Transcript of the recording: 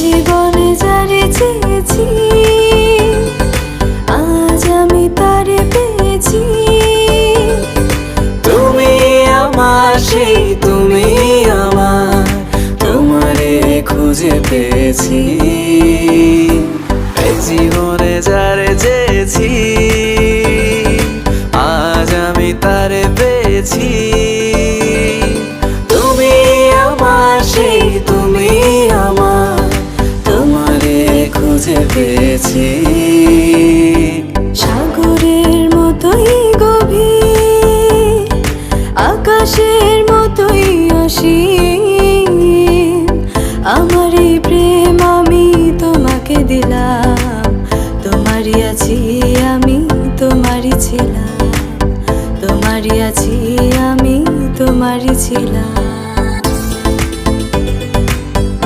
জীবনে যারে চেয়েছি আজ আমি তারে পেয়েছি। তুমি আমার সেই তুমি আমার, তোমারে খুঁজে পেয়েছি। এই জীবনে যারে চেয়েছি আজ আমি তারে পেয়েছি। তুমি আমার সেই তুমি আমার, তোমারে খুঁজে পেয়েছি। সাগরের মতোই গভীর, আকাশের মতোই অসীম, আমার এই প্রেম আমি তোমাকে দিলাম। তোমারই আছি আমি, তোমারই ছিলাম, তোমারই আছি আমি, তোমারই ছিলাম।